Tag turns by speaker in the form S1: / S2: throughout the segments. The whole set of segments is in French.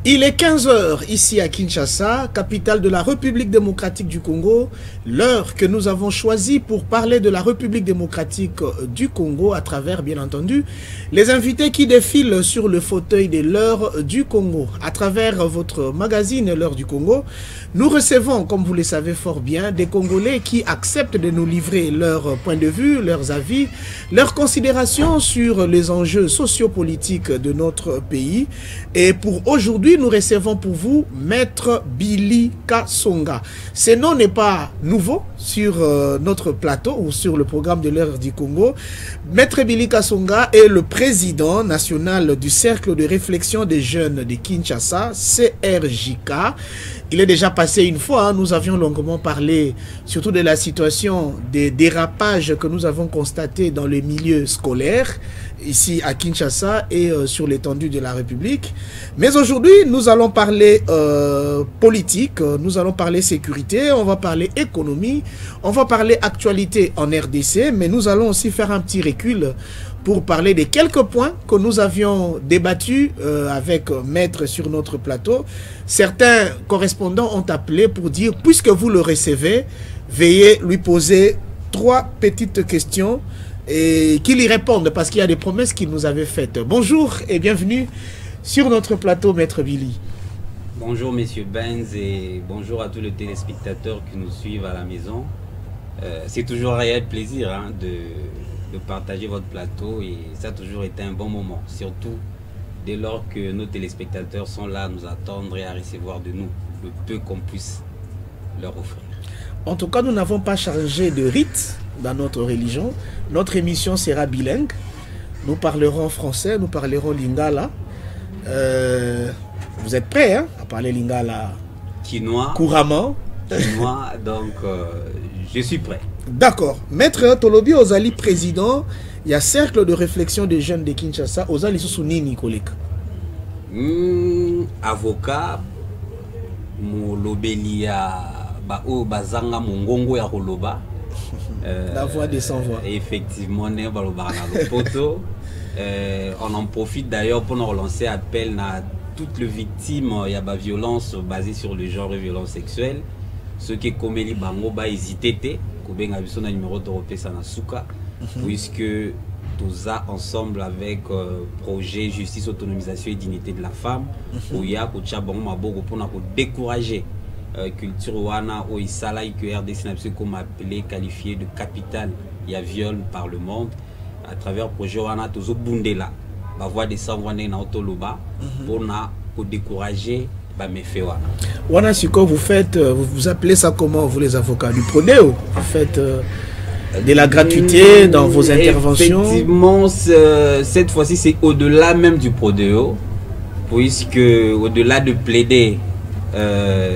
S1: Il est 15 h ici à Kinshasa, capitale de la République démocratique du Congo, l'heure que nous avons choisie pour parler de la République démocratique du Congo à travers, bien entendu, les invités qui défilent sur le fauteuil de l'heure du Congo. À travers votre magazine L'heure du Congo, nous recevons, comme vous le savez fort bien, des Congolais qui acceptent de nous livrer leur point de vue, leurs avis, leurs considérations sur les enjeux sociopolitiques de notre pays. Et pour aujourd'hui, nous recevons pour vous Maître Billy Kasonga. Ce nom n'est pas nouveau sur notre plateau ou sur le programme de l'heure du Congo. Maître Billy Kasonga est le président national du Cercle de réflexion des jeunes de Kinshasa, CRJK. Il est déjà passé une fois, hein, nous avions longuement parlé surtout de la situation des dérapages que nous avons constatés dans le milieu scolaire, ici à Kinshasa et sur l'étendue de la République. Mais aujourd'hui, nous allons parler politique, nous allons parler sécurité, on va parler économie, on va parler actualité en RDC, mais nous allons aussi faire un petit recul pour parler de quelques points que nous avions débattus avec Maître sur notre plateau. Certains correspondants ont appelé pour dire, puisque vous le recevez, veuillez lui poser 3 petites questions et qu'il y réponde, parce qu'il y a des promesses qu'il nous avait faites. Bonjour et bienvenue sur notre plateau, Maître Billy.
S2: Bonjour, Monsieur Benz, et bonjour à tous les téléspectateurs qui nous suivent à la maison. C'est toujours un réel plaisir hein, de partager votre plateau, et ça a toujours été un bon moment, surtout dès lors que nos téléspectateurs sont là à nous attendre et à recevoir de nous le peu qu'on puisse leur offrir.
S1: En tout cas, nous n'avons pas changé de rite dans notre religion. Notre émission sera bilingue. Nous parlerons français, nous parlerons lingala. Vous êtes prêts hein, à parler lingala
S2: Quinois,
S1: couramment?
S2: Quinois, donc je suis prêt. D'accord.
S1: Maître Tolobi Ozali, président, il y a Cercle de réflexion des jeunes de Kinshasa. Ozali Sousounini, collègue.
S2: Avocat, Molobelia, Bao Bazanga, Mongongo ya Holoba.
S1: La voix des sans-voix.
S2: Effectivement, on en profite d'ailleurs pour nous relancer appel à toutes les victimes. Il y a des violences basées sur le genre et violence sexuelle. Ceux qui commettent les bango, hésité. Numéro puisque tous ensemble avec projet justice, autonomisation et dignité de la femme, où il y a pour décourager culture wana ou isala que RDC comme appelé qualifié de capitale, il y a viol par le monde à travers projet wana tous bundela va voir des sans na autoloba pour décourager
S1: wana siko vous faites vous appelez ça comment vous les avocats du prodéo, vous faites de la gratuité dans vos interventions?
S2: Effectivement, cette fois-ci c'est au-delà même du prodéo, puisque au-delà de plaider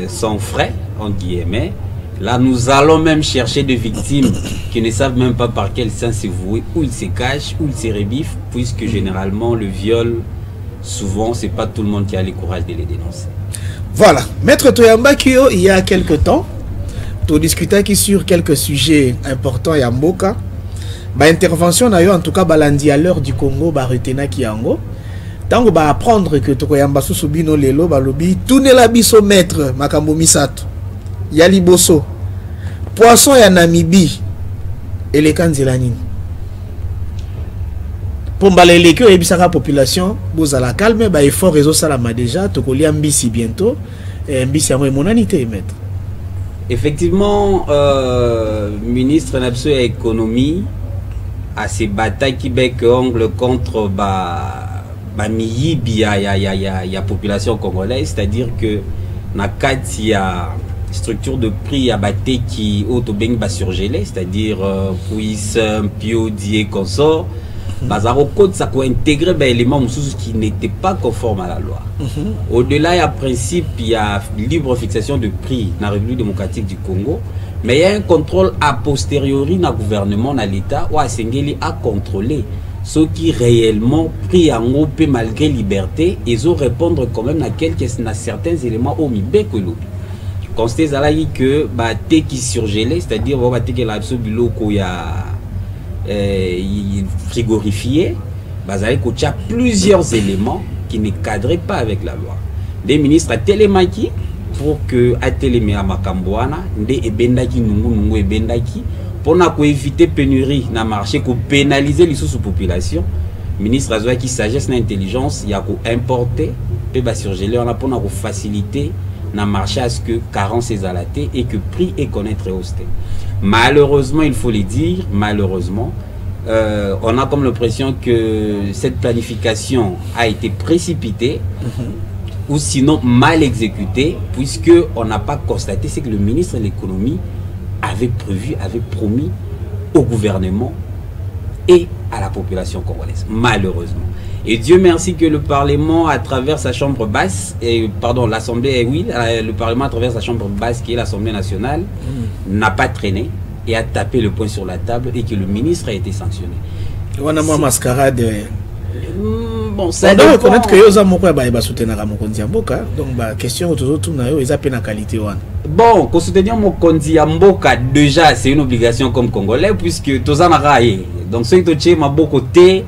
S2: sans frais, en guillemets, là nous allons même chercher des victimes qui ne savent même pas par quel sens se vouer, où ils se cachent, où ils se rebiffent, puisque généralement le viol, souvent c'est pas tout le monde qui a le courage de les dénoncer.
S1: Voilà, Maître Toyamba Kyo, il y a quelques temps, tu discutais sur quelques sujets importants et à Mboka. Intervention d'ailleurs, en tout cas, balandi à l'heure du Congo, retena Kiango. Tant qu'on va apprendre que Toyamba Susubino Lelo, balobi, tourner la biso maître, Makambo Misato, Yali Bosso, Poisson et Namibie, et les Kanzelanine. Pour balayer que la population, vous allez calme, il faut réseau salama déjà, tu connais Mbisi bientôt, et Mbisi a moins monanité, maître.
S2: Effectivement, ministre de l'économie a ces batailles qui bec ongle contre la population congolaise, c'est-à-dire que na il y a structure de prix à battre qui autobeng ba surgelé, c'est-à-dire puisse pio die consort. Bazaro code ça quoi intégrer des éléments qui n'étaient pas conformes à la loi. Au-delà, il y a principe, il y a libre fixation de prix dans la République démocratique du Congo, mais il y a un contrôle a posteriori dans le gouvernement, dans l'État, où Asengeli a contrôlé ce qui réellement pris en groupe malgré liberté, ils ont répondre quand même à certains éléments au Mibekolo. Constatez que té qui surgelé, c'est-à-dire que la biloko il y a frigorifié, il y a plusieurs éléments qui ne cadraient pas avec la loi. des ministres à télémaki pour que à télémé à Makambouana nde ebendaki nungu ebendaki pour éviter pénurie na marché pour pénaliser les sous-population. Ministre Azoa qui sagesse na intelligence il y a ko importer pe ba surgeler on a pour faciliter na marché à ce que carence est alaté et que prix est connaître hausse. Malheureusement, il faut le dire, malheureusement, on a comme l'impression que cette planification a été précipitée ou sinon mal exécutée, puisque on n'a pas constaté ce que le ministre de l'économie avait prévu, avait promis au gouvernement et à la population congolaise, malheureusement. Et Dieu merci que le Parlement, à travers sa chambre basse, l'Assemblée, oui, le Parlement à travers sa chambre basse, qui est l'Assemblée nationale, n'a pas traîné et a tapé le poing sur la table et que le ministre a été sanctionné.
S3: On a moins mascarade.
S2: Bon, ça
S3: on doit reconnaître que les gens ont soutenir Mokonzi Mboka. Donc, la question autour de nous, ils ont la qualité.
S2: Bon, pour soutenir Mokonzi Mboka, déjà, c'est une obligation comme Congolais, puisque tous en raillé. Donc, ceux qui ont beaucoup côté,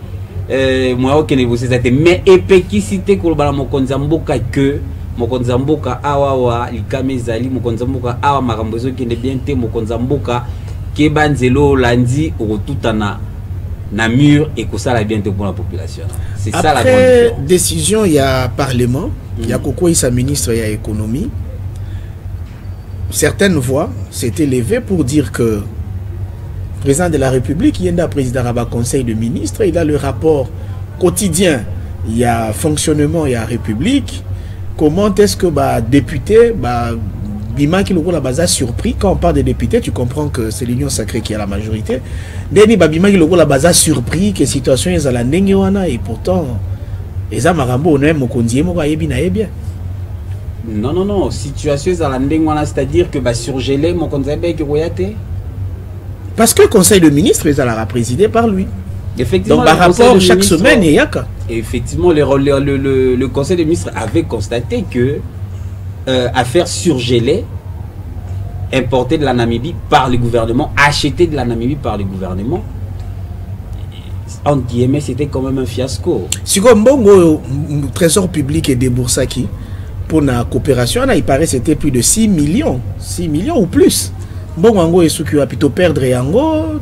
S2: moi, qui négocié ça, mais épéquicité pour le Mokonzi Mboka que Mokonzi Mboka awawa likamezali Mokonzi Mboka awa makambozo qui ne bien te Mokonzi Mboka qui banzelo landi au tout na mur et que ça la bien pour la population. C'est ça la grande différence.
S3: Décision, il y a Parlement, il y a Koko Issa ministre, il y a économie. Certaines voix s'étaient levées pour dire que le président de la République, il y a un président Rabat Conseil de ministres, il a le rapport quotidien, il y a fonctionnement, il y a République. Comment est-ce que député, Bima qui la base surpris, quand on parle des députés, tu comprends que c'est l'union sacrée qui a la majorité. Deni Bima qui la base surpris que situation est à la nengewana et pourtant les amarambo on aime Mokonzi Mboka yebina bien.
S2: Non, situation est à la nengewana, c'est-à-dire que surgeler Mokonzi Mboka qui royate.
S3: Parce que le conseil de ministres est à la présidé par lui.
S2: Effectivement,
S3: donc par rapport chaque semaine il y a quoi.
S2: Effectivement, le conseil des ministres avait constaté que affaire surgelée, importée de la Namibie par le gouvernement, achetée de la Namibie par le gouvernement, entre guillemets, c'était quand même un fiasco.
S3: Si comme le trésor public et déboursaki pour la coopération, il paraît que c'était plus de 6 millions ou plus. Bon, Ango et ceux qui ont plutôt perdre Ango.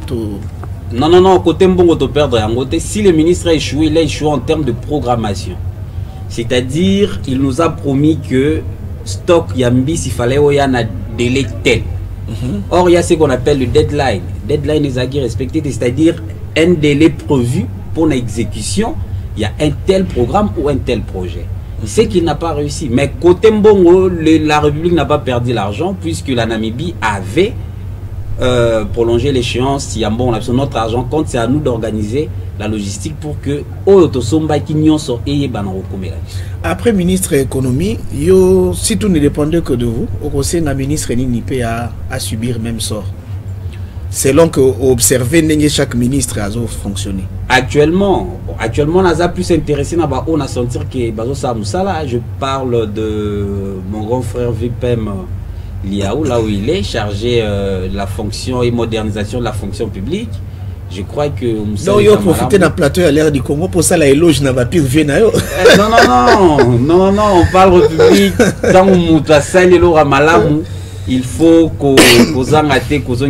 S2: Non, côté Mbongo to perdre Ango, si le ministre a échoué, il a échoué en termes de programmation. C'est-à-dire, il nous a promis que stock Yambi, s'il fallait y a un délai tel. Or, il y a ce qu'on appelle le deadline. Deadline est respecté, c'est-à-dire un délai prévu pour l'exécution. Il y a un tel programme ou un tel projet. C'est qu'il n'a pas réussi. Mais côté Mbongo, la République n'a pas perdu l'argent puisque la Namibie avait prolonger l'échéance. Il y a notre argent compte, c'est à nous d'organiser la logistique pour que
S3: après ministre économie, si tout ne dépendait que de vous, au conseil d'un ministre n'y peut à subir même sort. Selon que observer chaque ministre a fonctionné.
S2: Actuellement, on a plus intéressé on a senti que je parle de mon grand frère Vipem Liaou, là où il est chargé de la fonction et modernisation de la fonction publique. Je crois que
S3: donc il a profité d'un plateau à l'ère du Congo pour ça la éloge n'a pas pu venir.
S2: Non, on parle République tant que il faut qu'on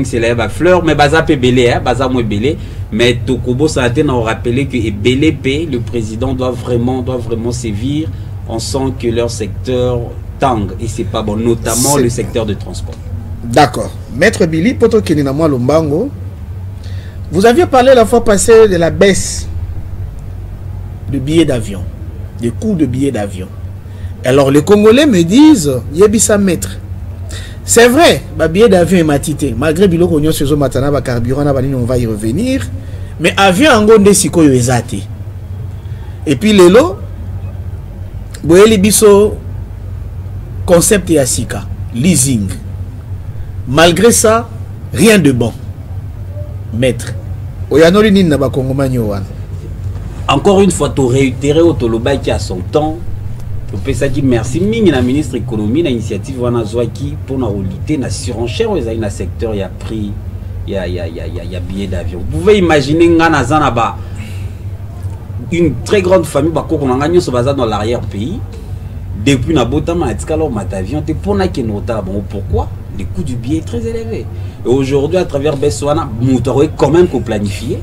S2: célèbre fleur mais baza pe belé baza mo belé mais Tokobo Santé n'a rappelé que BLP le président doit vraiment sévir. On sent que leur secteur tangue et c'est pas bon, notamment le secteur de transport.
S3: D'accord. Maître Billy Poto Keninamwa Lombango, vous aviez parlé la fois passée de la baisse de billets d'avion, des coûts de billets d'avion. Alors les Congolais me disent, Yebisa maître, c'est vrai, ma billet d'avion est matité, malgré Bilo Konyo Sezo Matana, ma carburant, on va y revenir, mais avion en gonde siko yo ezate. Et puis les lots, Boyeli Biso, concept et asika, leasing. Malgré ça, rien de bon. Maître.
S2: Encore une fois, tu réitérer au Toloba qui a son temps. Tu peux ça dire merci. Ming la ministre économie, l'initiative Wanazwaki pour la lutter la surenchère dans le secteur, il y a prix, il y a billets d'avion. Vous pouvez imaginer une très grande famille, qu'on a gagné ce bazar dans l'arrière-pays. depuis Nabotama, alors Matavion, tu pour qui bon, pourquoi? Le coût du billet est très élevé. Et aujourd'hui, à travers Bessoana, nous avons quand même planifié.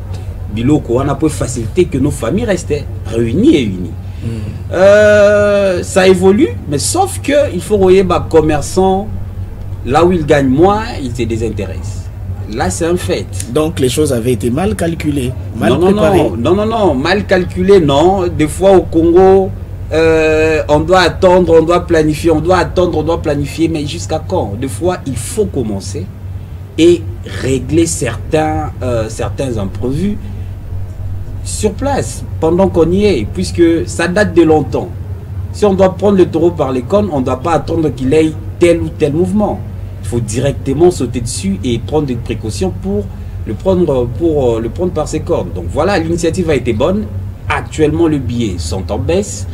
S2: Biloko, on a pu faciliter que nos familles restaient réunies et unies. Ça évolue, mais sauf que il faut voyer les commerçants, là où ils gagnent moins, ils se désintéressent. Là, c'est un fait.
S3: Donc, les choses avaient été mal calculées, mal préparées.
S2: Non, mal calculées, non. Des fois, au Congo, on doit attendre, on doit planifier, on doit attendre, on doit planifier, mais jusqu'à quand? Des fois, il faut commencer et régler certains imprévus sur place, pendant qu'on y est, puisque ça date de longtemps. Si on doit prendre le taureau par les cornes, on ne doit pas attendre qu'il ait tel ou tel mouvement. Il faut directement sauter dessus et prendre des précautions pour le prendre par ses cornes. Donc voilà, l'initiative a été bonne. Actuellement, les billets sont en baisse.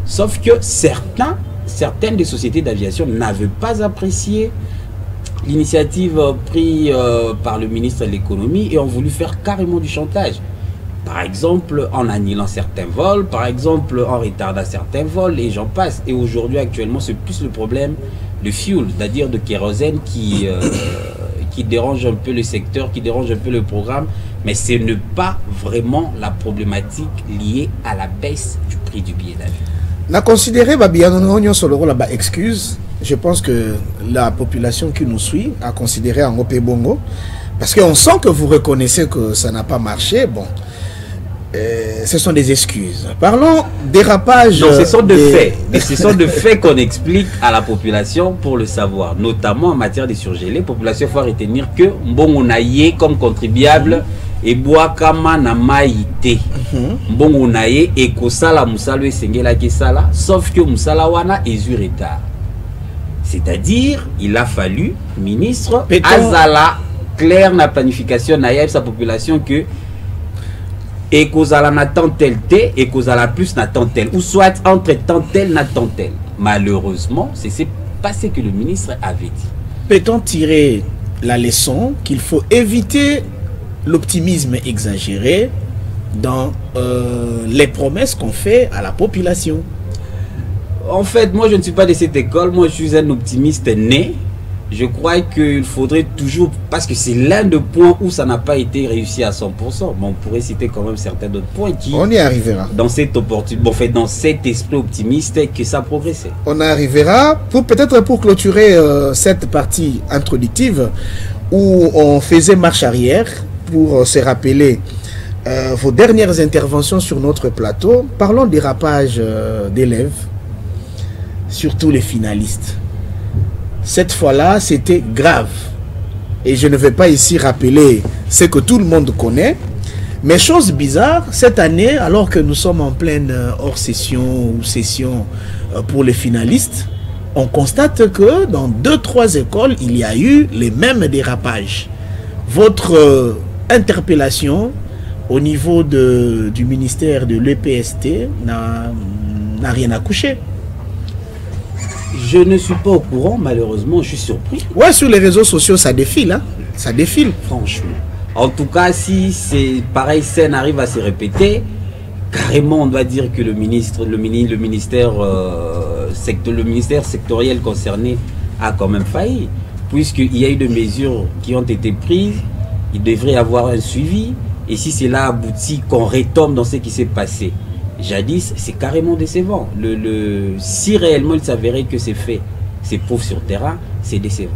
S2: Sauf que certaines des sociétés d'aviation n'avaient pas apprécié l'initiative prise par le ministre de l'économie et ont voulu faire carrément du chantage. Par exemple, en annulant certains vols, par exemple, en retardant certains vols, et j'en passe. Et aujourd'hui, actuellement, c'est plus le problème de fuel, c'est-à-dire de kérosène qui dérange un peu le secteur, qui dérange un peu le programme. Mais ce n'est pas vraiment la problématique liée à la baisse du prix du billet d'avion.
S3: La considérer, la excuse. Je pense que la population qui nous suit a considéré en Opé Bongo. Parce qu'on sent que vous reconnaissez que ça n'a pas marché. Bon. Ce sont des excuses. Parlons dérapage.
S2: Non, ce sont des faits. Mais ce sont des faits qu'on explique à la population pour le savoir. Notamment en matière de surgelés. La population faut retenir que bon on a yé comme contribuable et bois kama na maïté. Bon on a yé et kosala musalo esengela kesala. Sauf que musala wana est du retard. C'est-à-dire, il a fallu, ministre, azala clair na planification na sa population que et qu'Ozala n'attend tel et qu'Ozala plus n'attend tel, ou soit entre tant tel n'attend tel. Malheureusement, c'est pas ce que le ministre avait dit.
S3: Peut-on tirer la leçon qu'il faut éviter l'optimisme exagéré dans les promesses qu'on fait à la population?
S2: En fait, moi je ne suis pas de cette école, moi je suis un optimiste né. Je crois qu'il faudrait toujours, parce que c'est l'un des points où ça n'a pas été réussi à 100%, mais on pourrait citer quand même certains d'autres points qui...
S3: On y arrivera.
S2: Dans cette opportunité, bon, en fait, dans cet esprit optimiste, que ça progressait.
S3: On y arrivera, peut-être pour clôturer cette partie introductive, où on faisait marche arrière, pour se rappeler vos dernières interventions sur notre plateau. Parlons des rapages d'élèves, surtout les finalistes. Cette fois-là, c'était grave. Et je ne vais pas ici rappeler ce que tout le monde connaît. Mais chose bizarre, cette année, alors que nous sommes en pleine hors-session ou session pour les finalistes, on constate que dans 2-3 écoles, il y a eu les mêmes dérapages. Votre interpellation au niveau du ministère de l'EPST n'a rien accouché.
S2: Je ne suis pas au courant, malheureusement, je suis surpris.
S3: Ouais, sur les réseaux sociaux, ça défile, hein? Ça défile.
S2: Franchement. En tout cas, si c'est pareil, scène arrive à se répéter, carrément, on doit dire que le ministère sectoriel concerné a quand même failli. Puisqu'il y a eu des mesures qui ont été prises, il devrait y avoir un suivi. Et si cela aboutit, qu'on retombe dans ce qui s'est passé jadis, c'est carrément décevant. Si réellement il s'avérait que c'est fait, c'est prouve sur terrain, c'est décevant.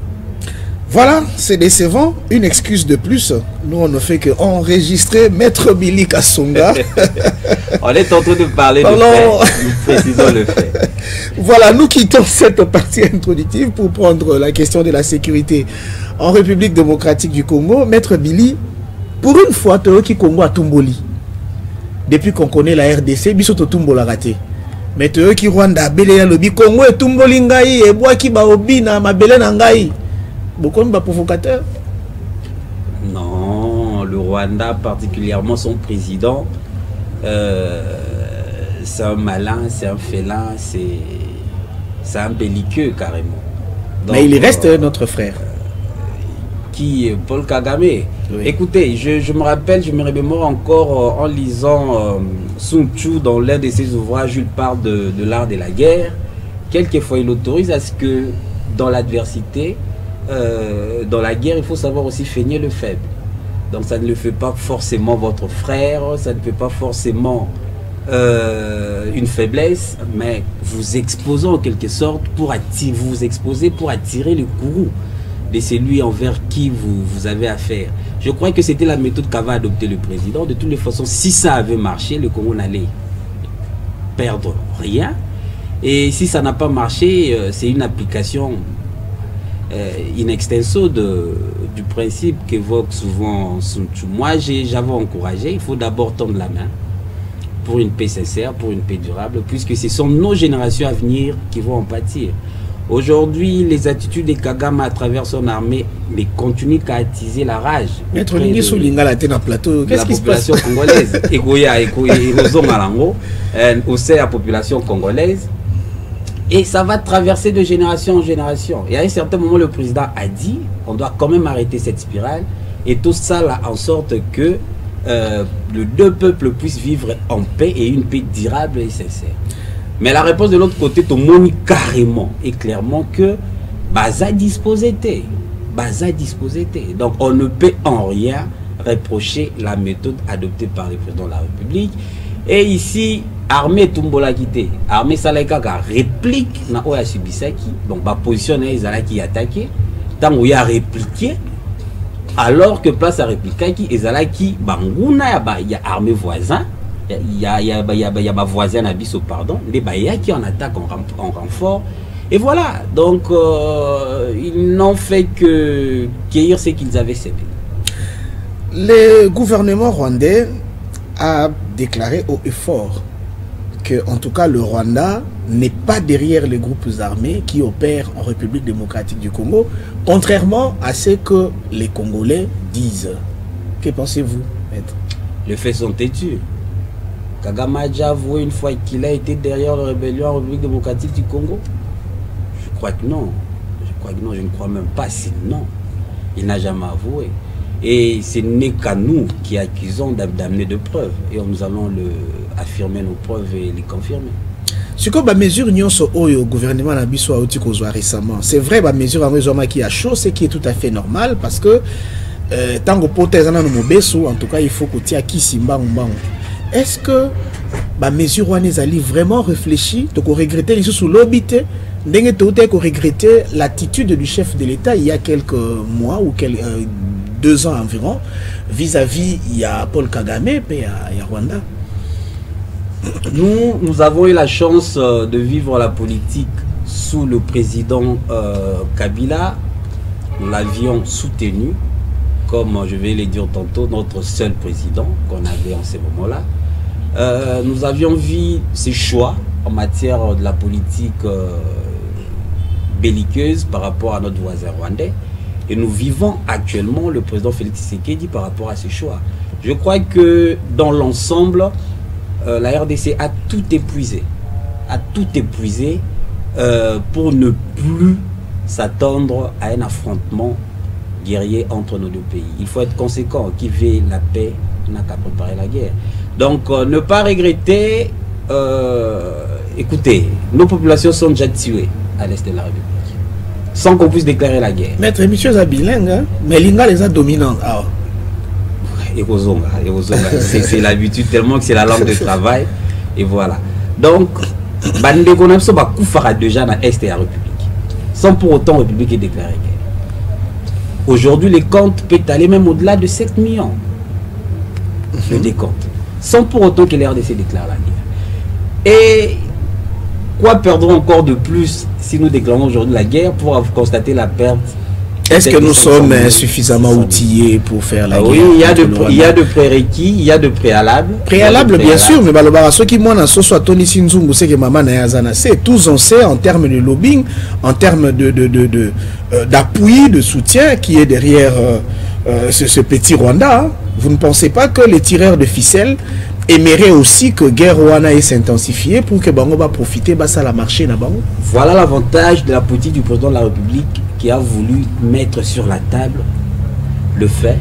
S3: Voilà, c'est décevant. Une excuse de plus. Nous, on ne fait qu'enregistrer Maître Billy Kasonga.
S2: On est en train de parler de fait. Nous précisons le fait.
S3: Voilà, nous quittons cette partie introductive pour prendre la question de la sécurité en République démocratique du Congo. Maître Billy, pour une fois, Toyoki Congo a Tumboli. Depuis qu'on connaît la RDC, bisoto Tumbola raté. Mais Toyoki Rwanda, Belé Lobi, Congo et Tumboli Ngai, et Boaki Baobi, na Mabele Nangai. Beaucoup de provocateurs.
S2: Non, le Rwanda, particulièrement son président, c'est un malin, c'est un félin, c'est un belliqueux carrément. Donc,
S3: mais il reste notre frère.
S2: Qui Paul Kagame. Oui. Écoutez, je me rappelle, je me remémore encore en lisant Sun Tzu dans l'un de ses ouvrages, il parle de l'art de la guerre. quelquefois il autorise à ce que dans l'adversité, dans la guerre, il faut savoir aussi feigner le faible. Donc ça ne le fait pas forcément votre frère, ça ne fait pas forcément une faiblesse, mais vous exposez en quelque sorte pour attirer, vous exposez pour attirer le courroux de celui envers qui vous avez affaire. Je crois que c'était la méthode qu'avait adoptée le président. De toutes les façons, si ça avait marché, le Congo n'allait perdre rien. Et si ça n'a pas marché, c'est une application in extenso du principe qu'évoque souvent Sun Tzu. Moi, j'avais encouragé, il faut d'abord tendre la main pour une paix sincère, pour une paix durable, puisque ce sont nos générations à venir qui vont en pâtir. Aujourd'hui, les attitudes de Kagame à travers son armée ne continuent qu'à attiser la rage de la population congolaise. Au sein de la population congolaise. Et ça va traverser de génération en génération. Et à un certain moment, le président a dit on doit quand même arrêter cette spirale. Et tout ça là, en sorte que les deux peuples puissent vivre en paix et une paix durable et sincère. Mais la réponse de l'autre côté, tout le monde carrément et clairement que Baza disposait. Donc on ne peut en rien reprocher la méthode adoptée par le président de la République. Et ici, armée Tumbola quitté, armée Salakaka réplique na oya Subisaki, donc ba position les qui attaqué, tant où il a répliqué, alors que place à répliquer qui ezalaki banguna il y a armée voisin. Il y a ma voisine à Bissau, pardon, les Bahia qui en attaquent en renfort. Et voilà, donc ils n'ont fait que cueillir ce qu'ils avaient semé.
S3: Le gouvernement rwandais a déclaré haut et fort que, en tout cas, le Rwanda n'est pas derrière les groupes armés qui opèrent en République démocratique du Congo, contrairement à ce que les Congolais disent. Que pensez-vous, maître?
S2: Les faits sont têtus. Kagame a déjà avoué une fois qu'il a été derrière la rébellion en République démocratique du Congo? Je crois que non. Je ne crois même pas, sinon il n'a jamais avoué. Et ce n'est qu'à nous qui accusons d'amener de preuves. Et nous allons affirmer nos preuves et les confirmer.
S3: Ce que la mesure au gouvernement a récemment, c'est vrai, la mesure qui a chaud, c'est qui est tout à fait normal parce que tant que en tout cas, il faut que tu aies qui simba. Est-ce que la mesure est vraiment réfléchie? Tu as regretté les sous l'obité, tu as regretté l'attitude du chef de l'État il y a quelques mois ou 2 ans environ vis-à-vis il y a Paul Kagame et il y a Rwanda.
S2: Nous avons eu la chance de vivre la politique sous le président Kabila. Nous l'avions soutenu, comme je vais le dire tantôt, notre seul président qu'on avait en ces moments-là. Nous avions vu ses choix en matière de la politique belliqueuse par rapport à notre voisin rwandais. Et nous vivons actuellement le président Félix Tshisekedi par rapport à ses choix. Je crois que dans l'ensemble, la RDC a tout épuisé. Pour ne plus s'attendre à un affrontement guerrier entre nos deux pays. Il faut être conséquent. Qui veut la paix n'a qu'à préparer la guerre. Donc, ne pas regretter. Écoutez, nos populations sont déjà tuées à l'est de la République, sans qu'on puisse déclarer la guerre.
S3: Maître, monsieur est bilingue, hein? Mais l'Inga les a dominants. Ah.
S2: C'est l'habitude tellement que c'est la langue de travail. Et voilà. Donc, Bandeko va koufara déjà dans l'est de la République, sans pour autant la République ait déclaré guerre. Aujourd'hui, les comptes peuvent aller même au-delà de 7 millions. Le décompte. Sans pour autant que la RDC déclare la guerre. Et quoi perdrons encore de plus si nous déclarons aujourd'hui la guerre pour constater la perte?
S3: Est-ce que nous sommes suffisamment outillés pour faire la guerre?
S2: Oui, il y a de prérequis, il y a de préalables.
S3: Préalables, bien sûr, mais ceux qui m'ont soit Tony Sinzungu, c'est que maman Nayazana, c'est tous on sait en termes de lobbying, en termes d'appui, de soutien qui est derrière ce petit Rwanda. Hein. Vous ne pensez pas que les tireurs de ficelles aimeraient aussi que guerre Rwanda s'intensifie pour que Bango va profiter, ça la marché na Bango?
S2: Voilà l'avantage de la politique du président de la République qui a voulu mettre sur la table le fait,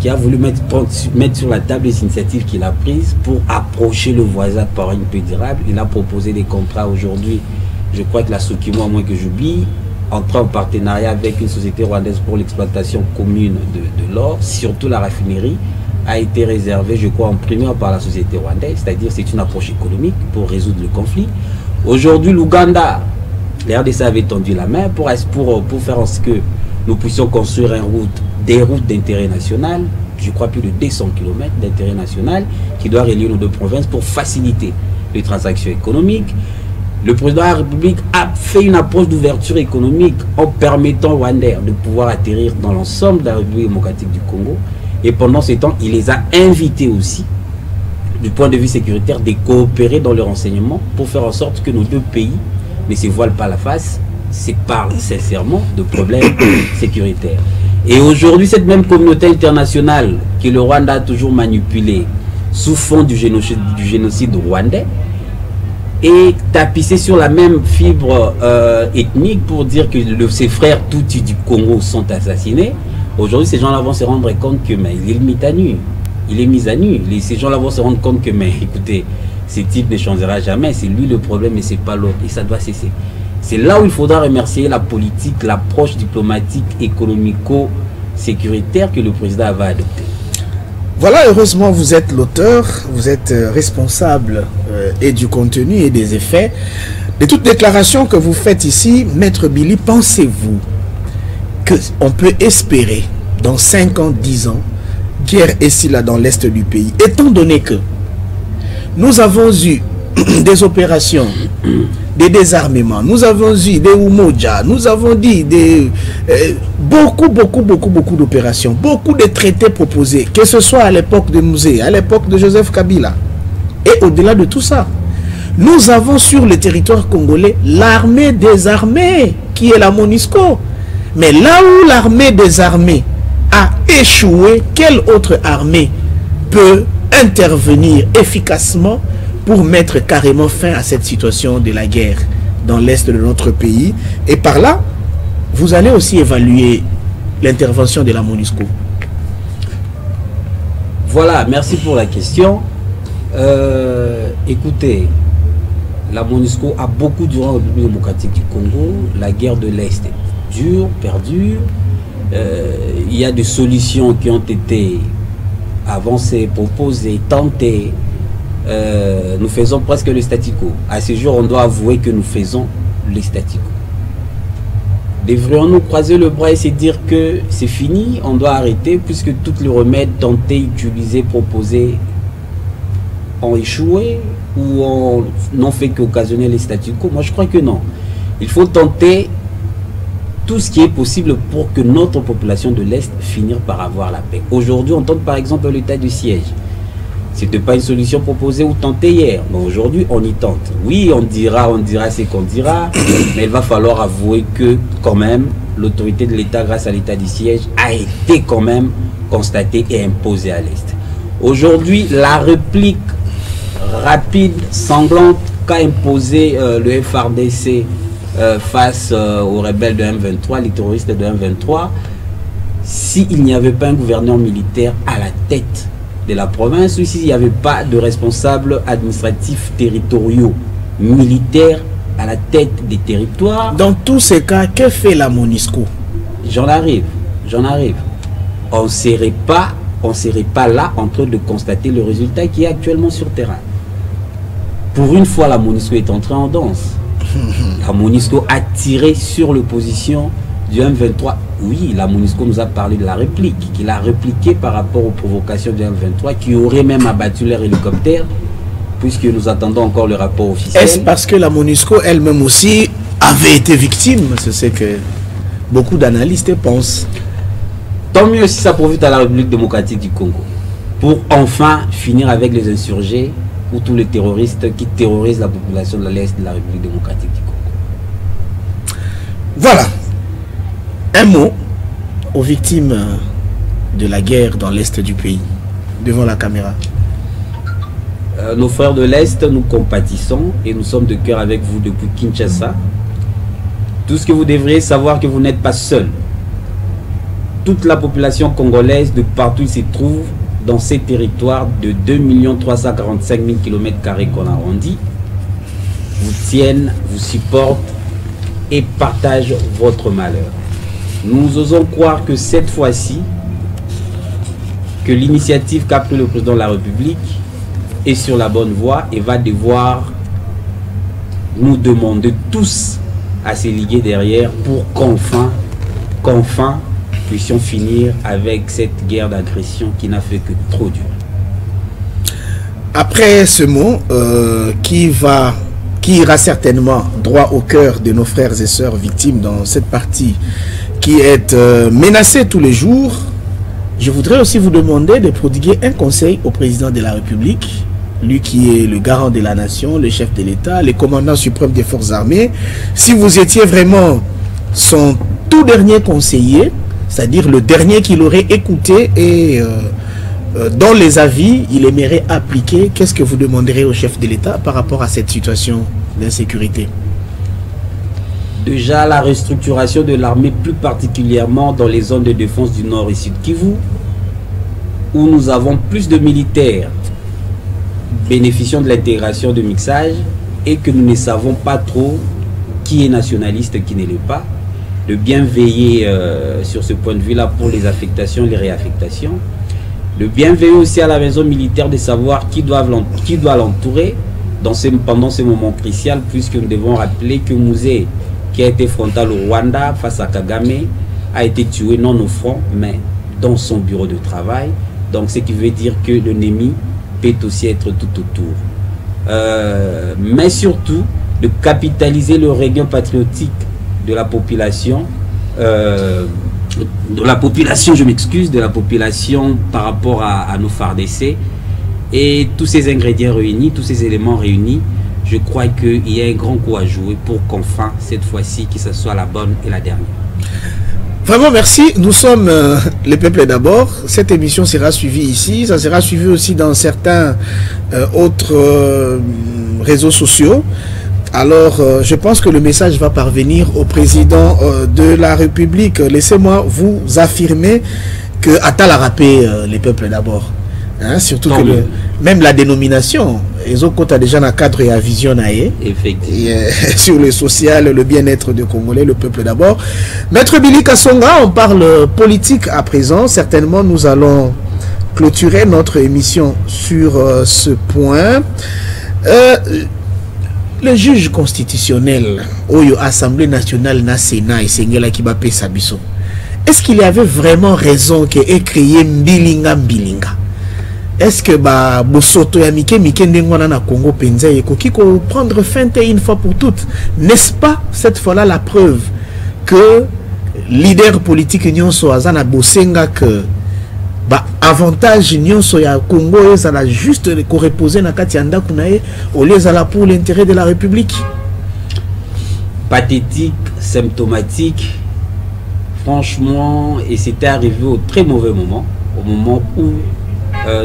S2: qui a voulu mettre sur la table les initiatives qu'il a prises pour approcher le voisin par une paix durable. Il a proposé des contrats aujourd'hui je crois que la Sokimo, à moins que j'oublie, entrer en partenariat avec une société rwandaise pour l'exploitation commune de l'or, surtout la raffinerie, a été réservée, je crois, en primeur par la société rwandaise, c'est-à-dire c'est une approche économique pour résoudre le conflit. Aujourd'hui, l'Ouganda, la RDC avait tendu la main pour faire en sorte que nous puissions construire des routes d'intérêt national, je crois plus de 200 km d'intérêt national, qui doit relier nos deux provinces pour faciliter les transactions économiques. Le président de la République a fait une approche d'ouverture économique en permettant aux Rwandais de pouvoir atterrir dans l'ensemble de la République démocratique du Congo. Et pendant ce temps, il les a invités aussi, du point de vue sécuritaire, de coopérer dans le renseignement pour faire en sorte que nos deux pays ne se voilent pas la face, se parlent sincèrement de problèmes sécuritaires. Et aujourd'hui, cette même communauté internationale que le Rwanda a toujours manipulée sous fond du génocide rwandais et tapissé sur la même fibre ethnique pour dire que ses frères Tutsis du Congo sont assassinés. Aujourd'hui, ces gens-là vont se rendre compte que mais, il est mis à nu. Il est mis à nu. Ces gens-là vont se rendre compte que, mais écoutez, ce type ne changera jamais. C'est lui le problème et c'est pas l'autre. Et ça doit cesser. C'est là où il faudra remercier la politique, l'approche diplomatique, économico-sécuritaire que le président va adopter.
S3: Voilà, heureusement, vous êtes l'auteur, vous êtes responsable et du contenu et des effets. De toute déclaration que vous faites ici, Maître Billy, pensez-vous qu'on peut espérer dans 5 ans, 10 ans, guerre ici là dans l'est du pays, étant donné que nous avons eu des opérations, des désarmements, nous avons eu des Umoja, nous avons dit beaucoup d'opérations, beaucoup de traités proposés, que ce soit à l'époque de Mouzé, à l'époque de Joseph Kabila, et au-delà de tout ça, nous avons sur le territoire congolais l'armée des armées, qui est la MONUSCO. Mais là où l'armée des armées a échoué, quelle autre armée peut intervenir efficacement pour mettre carrément fin à cette situation de la guerre dans l'est de notre pays? Et par là, vous allez aussi évaluer l'intervention de la MONUSCO.
S2: Voilà, merci pour la question. Écoutez, la MONUSCO a beaucoup duré en République démocratique du Congo. La guerre de l'Est dure, perdure. Il y a des solutions qui ont été avancées, proposées, tentées. Nous faisons presque le statu quo. À ce jour, on doit avouer que nous faisons le statu quo. Devrions-nous croiser le bras et se dire que c'est fini, on doit arrêter, puisque tous les remèdes tentés, utilisés, proposés ont échoué ou n'ont fait qu'occasionner les statu quo? Moi, je crois que non. Il faut tenter tout ce qui est possible pour que notre population de l'Est finisse par avoir la paix. Aujourd'hui, on tente par exemple l'état de siège. Ce n'était pas une solution proposée ou tentée hier. Mais aujourd'hui, on y tente. Oui, on dira ce qu'on dira, mais il va falloir avouer que quand même, l'autorité de l'État, grâce à l'état de siège, a été quand même constatée et imposée à l'Est. Aujourd'hui, la réplique rapide, sanglante qu'a imposé le FARDC face aux rebelles de M23, les terroristes de M23, s'il n'y avait pas un gouverneur militaire à la tête de la province, ou s'il n'y avait pas de responsables administratifs territoriaux militaires à la tête des territoires.
S3: Dans tous ces cas, que fait la MONUSCO?
S2: J'en arrive. On ne serait pas là en train de constater le résultat qui est actuellement sur terrain. Pour une fois, la MONUSCO est entrée en danse. La MONUSCO a tiré sur l'opposition du M23. Oui, la MONUSCO nous a parlé de la réplique, qu'il a répliqué par rapport aux provocations du M23, qui aurait même abattu leur hélicoptère, puisque nous attendons encore le rapport officiel.
S3: Est-ce parce que la MONUSCO elle-même aussi avait été victime? C'est ce que beaucoup d'analystes pensent.
S2: Tant mieux si ça profite à la République démocratique du Congo, pour enfin finir avec les insurgés ou tous les terroristes qui terrorisent la population de l'Est de la République démocratique du Congo.
S3: Voilà. Un mot aux victimes de la guerre dans l'Est du pays, devant la caméra.
S2: Nos frères de l'Est, nous compatissons et nous sommes de cœur avec vous depuis Kinshasa. Tout ce que vous devriez savoir, que vous n'êtes pas seul. Toute la population congolaise, de partout où il se trouve, dans ces territoires de 2 345 000 km² qu'on arrondit, vous tiennent, vous supportent et partagent votre malheur. Nous osons croire que cette fois-ci, que l'initiative qu'a pris le président de la République est sur la bonne voie et va devoir nous demander tous à se liguer derrière pour qu'enfin puissions finir avec cette guerre d'agression qui n'a fait que trop durer.
S3: Après ce mot qui ira certainement droit au cœur de nos frères et sœurs victimes dans cette partie qui est menacée tous les jours, je voudrais aussi vous demander de prodiguer un conseil au président de la République, lui qui est le garant de la nation, le chef de l'État, le commandant suprême des forces armées. Si vous étiez vraiment son tout dernier conseiller, c'est-à-dire le dernier qu'il aurait écouté et dans les avis, il aimerait appliquer, qu'est-ce que vous demanderez au chef de l'État par rapport à cette situation d'insécurité?
S2: Déjà, la restructuration de l'armée, plus particulièrement dans les zones de défense du Nord et Sud Kivu, où nous avons plus de militaires bénéficiant de l'intégration de mixage et que nous ne savons pas trop qui est nationaliste, qui ne l'est pas. De bien veiller sur ce point de vue-là pour les affectations, les réaffectations. De bien veiller aussi à la maison militaire de savoir qui doit l'entourer pendant ce moment crucial, puisque nous devons rappeler que Mouzé, qui a été frontal au Rwanda face à Kagame, a été tué non au front, mais dans son bureau de travail. Donc ce qui veut dire que l'ennemi peut aussi être tout autour. Mais surtout, de capitaliser le regain patriotique de la population, de la population par rapport à nos FARDC. Et tous ces ingrédients réunis, tous ces éléments réunis, je crois qu'il y a un grand coup à jouer pour qu'enfin, cette fois-ci, que ce soit la bonne et la dernière.
S3: Vraiment, merci. Nous sommes les peuples d'abord. Cette émission sera suivie ici. Ça sera suivi aussi dans certains autres réseaux sociaux. Alors, je pense que le message va parvenir au président de la République. Laissez-moi vous affirmer que Atal a rappé les peuples d'abord. Hein, surtout que même la dénomination, ils ont compté déjà dans le cadre et la vision.
S2: Effectivement.
S3: Sur le social, le bien-être des Congolais, le peuple d'abord. Maître Billy Kassonga, on parle politique à présent. Certainement, nous allons clôturer notre émission sur ce point. Le juge constitutionnel, Oyo Assemblée nationale, na Sénat et Sengela Kibape Sabiso, est-ce qu'il y avait vraiment raison que ait créé Mbilinga? Est-ce que Bosoto ya Mike Ndengwana na Congo Penza Ekoki ko prendre fin une fois pour toutes? N'est-ce pas cette fois-là la preuve que leader politique nyonso azana bosenga que avantage nyonso ya Congo ezala juste ko reposer na kati ya ndako na ye au lieu ezala pour l'intérêt de la République?
S2: Pathétique, symptomatique, franchement, et c'était arrivé au très mauvais moment, au moment où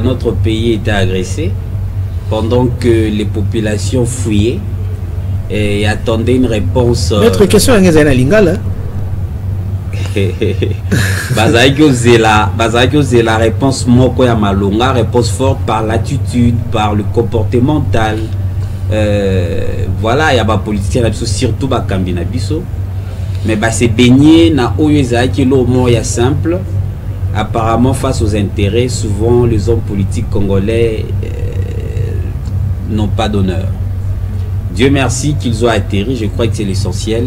S2: notre pays était agressé, pendant que les populations fouillaient et attendaient une réponse.
S3: Notre question est la lingala.
S2: La réponse moko ya malonga, réponse forte par l'attitude, par le comportemental. Voilà, il y a des politiciens surtout ba kambina biso, mais c'est baigné na oyo ezaki lo mo ya simple. Apparemment, face aux intérêts, souvent les hommes politiques congolais n'ont pas d'honneur. Dieu merci qu'ils ont atterri, je crois que c'est l'essentiel.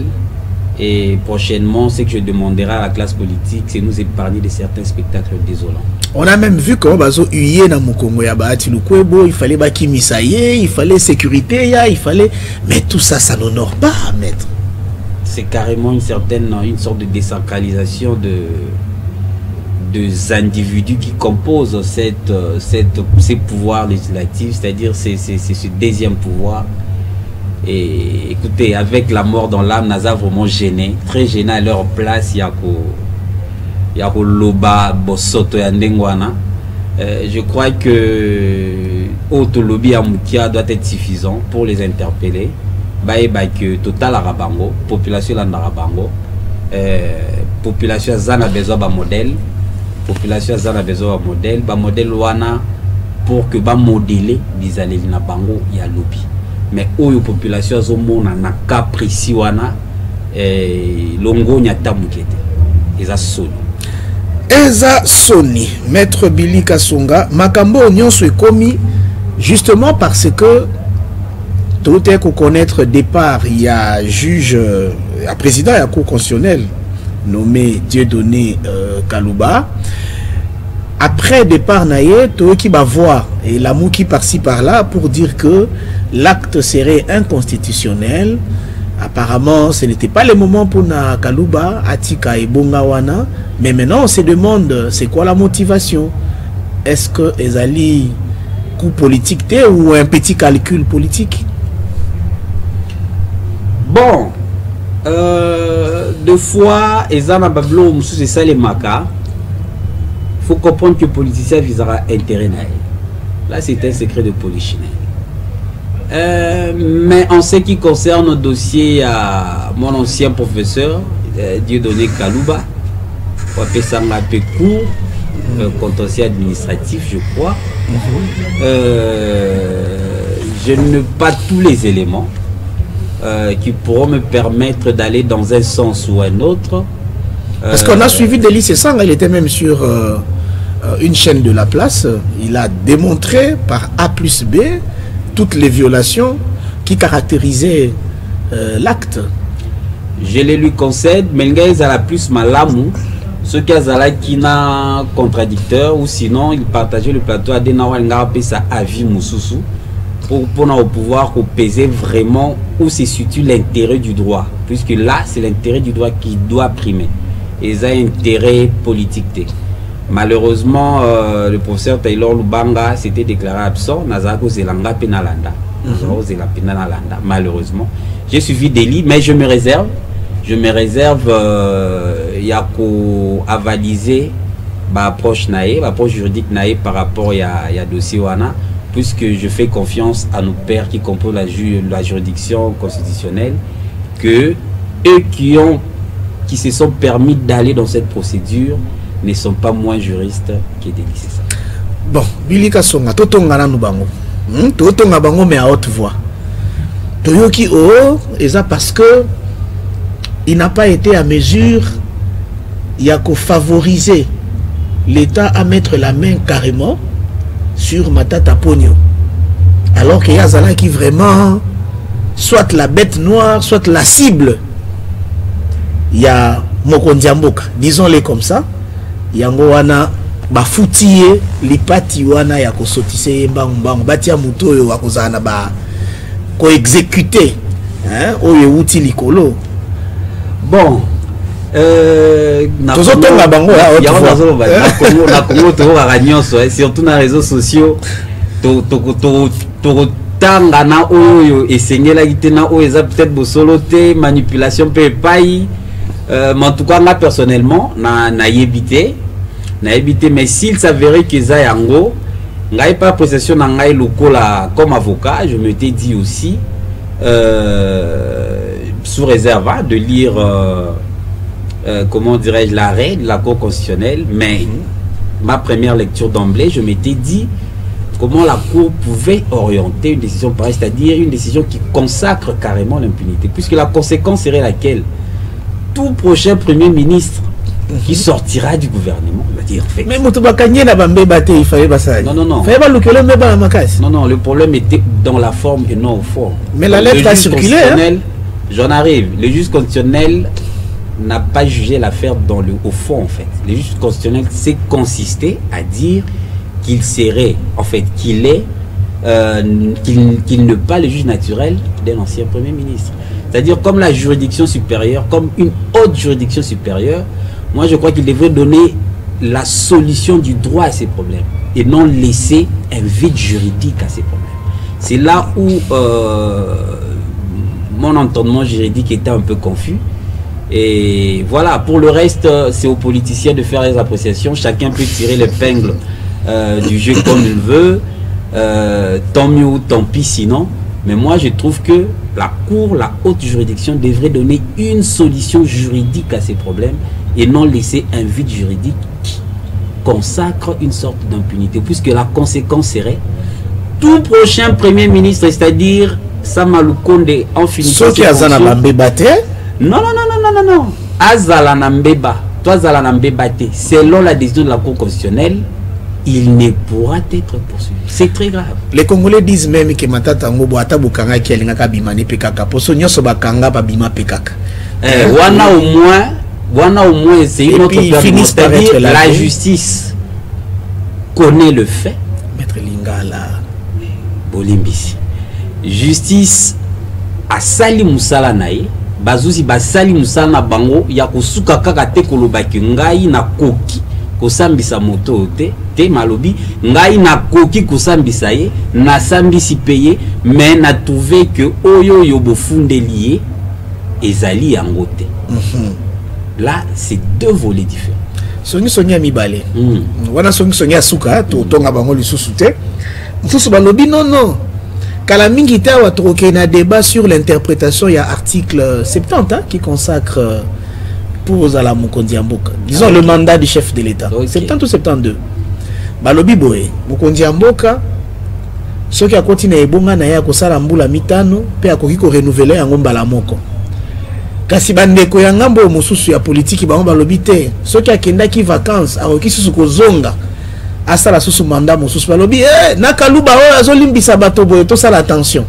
S2: Et prochainement, ce que je demanderai à la classe politique, c'est nous épargner de certains spectacles désolants.
S3: On a même vu comment il fallait il fallait sécurité, il fallait... Mais tout ça, ça n'honore pas, maître.
S2: C'est carrément une sorte de désacralisation des individus qui composent ces pouvoirs législatifs, c'est-à-dire c'est ce deuxième pouvoir. Et écoutez, avec la mort dans l'âme, Naza vraiment gêné, très gêné à leur place. Yako Loba Bosoto Yandengwana. Je crois que Autolobby Amoukia doit être suffisant pour les interpeller. Que Total Arabango, population Landarabango, population Zana besoin d'un modèle. Population Zana besoin d'un modèle, modèle Wana pour que ba modeler bizaleli na bango ya lobby. mais où la population a un cas précis, longo nyata mukete. Eza soni.
S3: Eza soni, Maître Billy Kasonga, makambo nyonso ekomi justement parce que tout est qu'on connaître départ, il y a juge, un président de la Cour constitutionnelle nommé Dieudonné Kalouba. Après départ naïe, tout qui va voir et la mouki par-ci par-là pour dire que l'acte serait inconstitutionnel. Apparemment, ce n'était pas le moment pour na Kalouba, Atika et Bongawana. Mais maintenant, on se demande, c'est quoi la motivation? Est-ce que Ezali coup politique ou un petit calcul politique?
S2: Bon, deux fois, Ezana Bablo, c'est ça les maca. Il faut comprendre que le politicien visera intérêt. Là, c'est un secret de polichinelle. Mais en ce qui concerne le dossier à mon ancien professeur, Dieudonné Kalouba, on appelle ça un peu court, contentieux administratif, je crois. Je n'ai pas tous les éléments qui pourront me permettre d'aller dans un sens ou un autre.
S3: Parce qu'on a suivi Délice Sang, il était même sur une chaîne de la place. Il a démontré par A plus B toutes les violations qui caractérisaient l'acte.
S2: Je les lui concède, mais il y a plus malamu, ceux qui ont contradicteur, ou sinon il partageait le plateau à des sa avis moussoussou pour pouvoir peser vraiment où se situe l'intérêt du droit, puisque là c'est l'intérêt du droit qui doit primer. Et ça intérêt politique. Malheureusement, le professeur Taylor Lubanga s'était déclaré absent. Malheureusement, j'ai suivi Délit, mais je me réserve. Il y a qu'à avaliser l'approche juridique par rapport à dossier Wana, puisque je fais confiance à nos pairs qui composent la juridiction constitutionnelle, que eux qui se sont permis d'aller dans cette procédure ne sont pas moins juristes que Délice Sang.
S3: Bon, Billy Kasonga, Totongana Nubango. Totonga bango mais à haute voix. Toyoki O, et ça parce que il n'a pas été à mesure, il y a qu'à favoriser l'État à mettre la main carrément sur Matata Pogno. Alors qu'il y a Zala qui vraiment, soit la bête noire, soit la cible. Il y a Mokondiamboka, disons-les comme ça. Yango wana bafutie lipati wana ya kosotise mbang batia muto yo wakozana ba ko exécuter oyo outi likolo.
S2: Bon,
S3: tozotonga bango
S2: na Congo to nyonso surtout na réseaux sociaux to tanga na oyo esengela kitena oyo eza peut-être bosolo te manipulation pe pai. Mais en tout cas, moi personnellement, na évité, mais s'il s'avérait que ça yango, n'ai pas possession n'ai lokola comme avocat, je m'étais dit aussi, sous réserve de lire, comment dirais-je, l'arrêt de la Cour constitutionnelle, mais ma première lecture d'emblée, je m'étais dit comment la Cour pouvait orienter une décision pareille, c'est-à-dire une décision qui consacre carrément l'impunité, puisque la conséquence serait laquelle? Tout prochain premier ministre qui sortira du gouvernement va dire fait.
S3: Mais il fallait pas.
S2: Non. Non, le problème était dans la forme et non au fond.
S3: Mais la lettre a circulé.
S2: J'en arrive. Le juge constitutionnel n'a pas jugé l'affaire dans le au fond en fait. Le juge constitutionnel s'est consisté à dire qu'il serait, en fait, qu'il est, qu'il n'est pas le juge naturel d'un ancien premier ministre. C'est-à-dire comme la juridiction supérieure, comme une haute juridiction supérieure, moi je crois qu'il devrait donner la solution du droit à ces problèmes et non laisser un vide juridique à ces problèmes. C'est là où mon entendement juridique était un peu confus. Et voilà, pour le reste, c'est aux politiciens de faire les appréciations. Chacun peut tirer l'épingle du jeu comme il veut. Tant mieux ou tant pis sinon. Mais moi, je trouve que la Cour, la haute juridiction, devrait donner une solution juridique à ces problèmes et non laisser un vide juridique qui consacre une sorte d'impunité. Puisque la conséquence serait tout prochain Premier ministre, c'est-à-dire Sama Lukonde en finissant
S3: ce qui a zana bambeba te
S2: non azala na mbeba toi azala na mbeba te selon la décision de la Cour constitutionnelle il ne pourra être poursuivi. C'est très grave.
S3: Les Congolais disent même que Matata Ngobo ata bukanga ki alinga bimane pekaka poso nyoso bakanga ba bima pekaka.
S2: Wana au moins c'est une autre perspective. La justice connaît le fait.
S3: Maître Lingala
S2: Bolimbisi. Justice a sali musala nae bazuzi basali musala na bango ya kosuka kaka te kolobaki ngai na koki kosambisa moto te malobi ngai na koki kosambisa ye na sambisi paye mais na trouvé que oyo yo bofundeli ezali yango te. Là c'est deux volets différents.
S3: Songi mibale wana songi asuka to tonga bango lisusu te mususu balobi non kala mingi ta wa troke na débat sur l'interprétation il y a article 70 qui consacre pour Zala Mokondi Mboka. Disons le mandat du chef de l'État. 70 ou 72. Balobi boye Mokondi Mboka ce qui a continué ebonga na ya ko sala mbula mitano pe akoki ko renouveler yango mbala moko. Kasi bandeko ya ngambo mususu ya politique ba balobi te ce qui a kendaki vacances akoki susu ko zonga asala susu mandat mususu balobi nakaluba oyo azolimbisa bato boye to sala attention.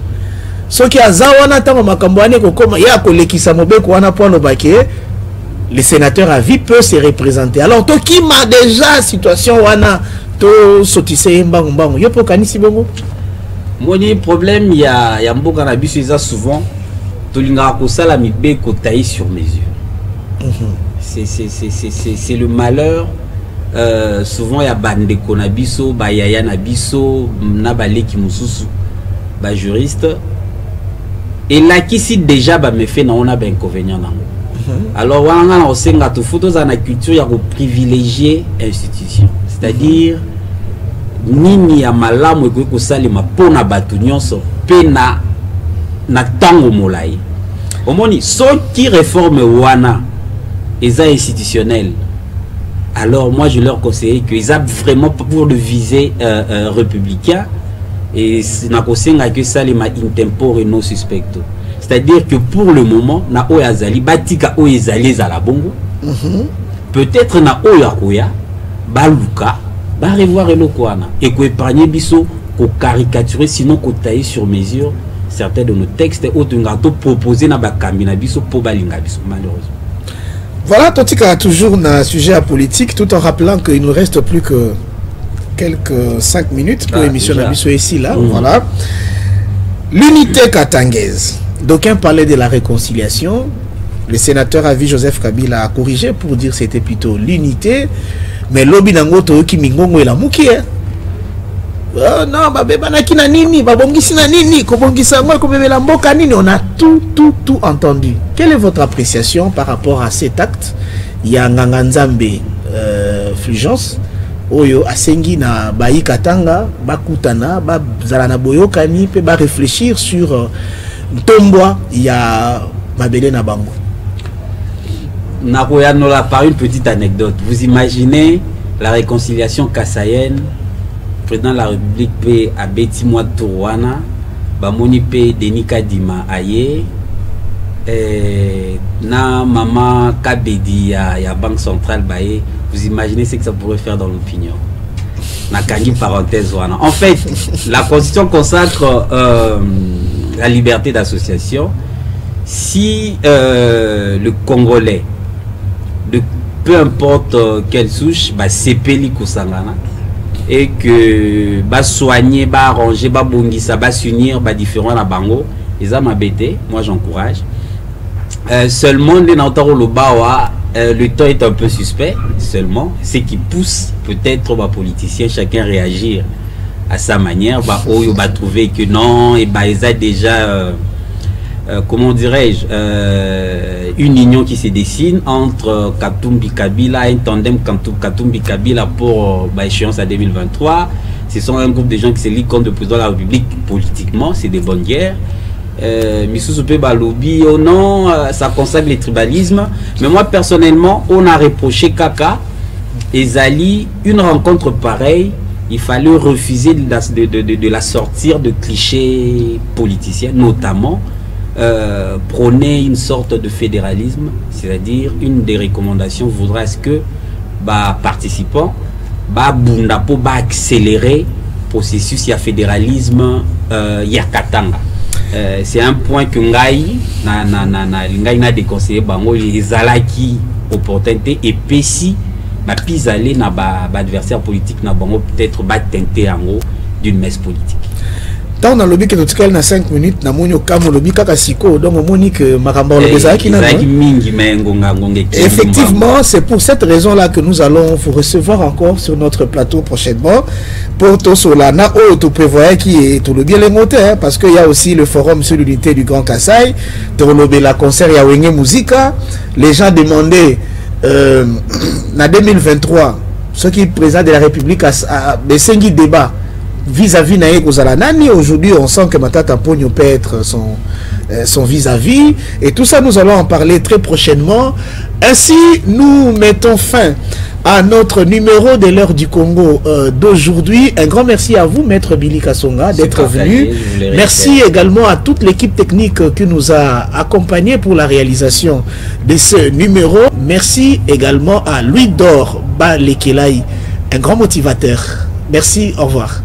S3: Ce qui a zawana tango makambo ane ko koma ya ko lekisa mobeko wana po no baké le sénateur à vie peut se représenter. Alors, toi qui m'a déjà situation wana to sotise mbango yo po kanisi bongo.
S2: Moni problème il y a mboka na biso eza souvent to linga ko sala mibeko taille sur mesure. C'est le malheur souvent il y a bande ko na biso ba yaya na biso na baleki mususu ba juriste et là qui si déjà ba me fait na on a ben inconvénient nango. Alors, on a aussi la culture ya privilégier institution. C'est-à-dire, nini ya malamu eko salima pona batu nyonso pena na tango molai. Omoni, so qui réforme wana eza institutionnel. Alors, moi, je leur conseille qu'ils ont vraiment pour le viser républicain et na kosenga que salima intempore no suspecto. C'est-à-dire que pour le moment, na oyazali batika oyazali za la bongo. Peut-être na oyakoya baluka ba revoir elokwana et ko épargner biso ko caricaturer sinon ko tailler sur mesure certains de nos textes autungato proposer na bakambi na biso po balinga biso malheureusement.
S3: Voilà, Totika toujours un sujet à politique tout en rappelant qu'il ne nous reste plus que quelques 5 minutes pour l'émission de biso ici là. Voilà. L'unité katangaise. D'aucuns parlaient de la réconciliation. Le sénateur à vie Joseph Kabila a corrigé pour dire que c'était plutôt l'unité. Mais l'obi nango to ki mingongo ela muki non babeba na kina nini babongisi na nini ko bongisa ngo ko bebela mboka nini. On a tout entendu. Quelle est votre appréciation par rapport à cet acte? Il y a Nganganzambe Fulgence oyo asengi na bayi katanga bakutana ba zalana boyokani pe ba réfléchir sur Tomboa, il y a Mabele Nabango.
S2: Nakoyanola par une petite anecdote. Vous imaginez la réconciliation kassaïenne, président de la République P. Abeti Moua Tourouana, Bamoni P. Denis Kadima Aye, na Maman Kabedi ya Banque Centrale Baye. Vous imaginez ce que ça pourrait faire dans l'opinion. Nakani parenthèse wana. En fait, la Constitution consacre la liberté d'association. Si le Congolais, peu importe quelle souche, c'est Peli Kosangana, et que soigner, arranger, bongisa, s'unir, différents à Bango, ils ont m'abêté, moi j'encourage. Seulement, le temps est un peu suspect, seulement, ce qui pousse peut-être les politiciens, chacun réagir à sa manière, trouver que non, et ils ont déjà, comment dirais-je, une union qui se dessine entre Katumbi Kabila, un tandem Katumbi Kabila pour échéance à 2023. Ce sont un groupe de gens qui se lient contre le président de la République politiquement, c'est des bonnes guerres. Missousoupé Balobi, oh non, ça consacre les tribalismes. Mais moi personnellement, on a reproché Kaka et Zali une rencontre pareille. il fallait refuser de la sortir de clichés politiciens, notamment prôner une sorte de fédéralisme, c'est-à-dire une des recommandations voudrait ce que participants accélérer le processus de fédéralisme Katanga. C'est un point que Ngai n'a déconseillé bango les alaki opportunité et si puis aller na adversaire politique na bango peut-être tenter en gros d'une messe politique.
S3: Tant dans le lobby que nous avons 5 minutes, nous avons lobby kakasiko donc on dit que effectivement, c'est pour cette raison-là que nous allons vous recevoir encore sur notre plateau prochainement pour tout Solana ou tout prévoyant qui est tout le bien les moteurs parce qu'il y a aussi le forum sur l'unité du Grand Kassai, tout le la concert ya Wenge Musica, les gens demandaient en 2023 ce qui est président de la République a baissé un débat vis-à-vis Naye Kozalanani. Aujourd'hui, on sent que Matata Pogno peut être son vis-à-vis. Et tout ça, nous allons en parler très prochainement. Ainsi, nous mettons fin à notre numéro de l'heure du Congo d'aujourd'hui. Un grand merci à vous, Maître Billy Kasonga, d'être venu. Merci également à toute l'équipe technique qui nous a accompagnés pour la réalisation de ce numéro. Merci également à Louis Dor Balekelai, un grand motivateur. Merci, au revoir.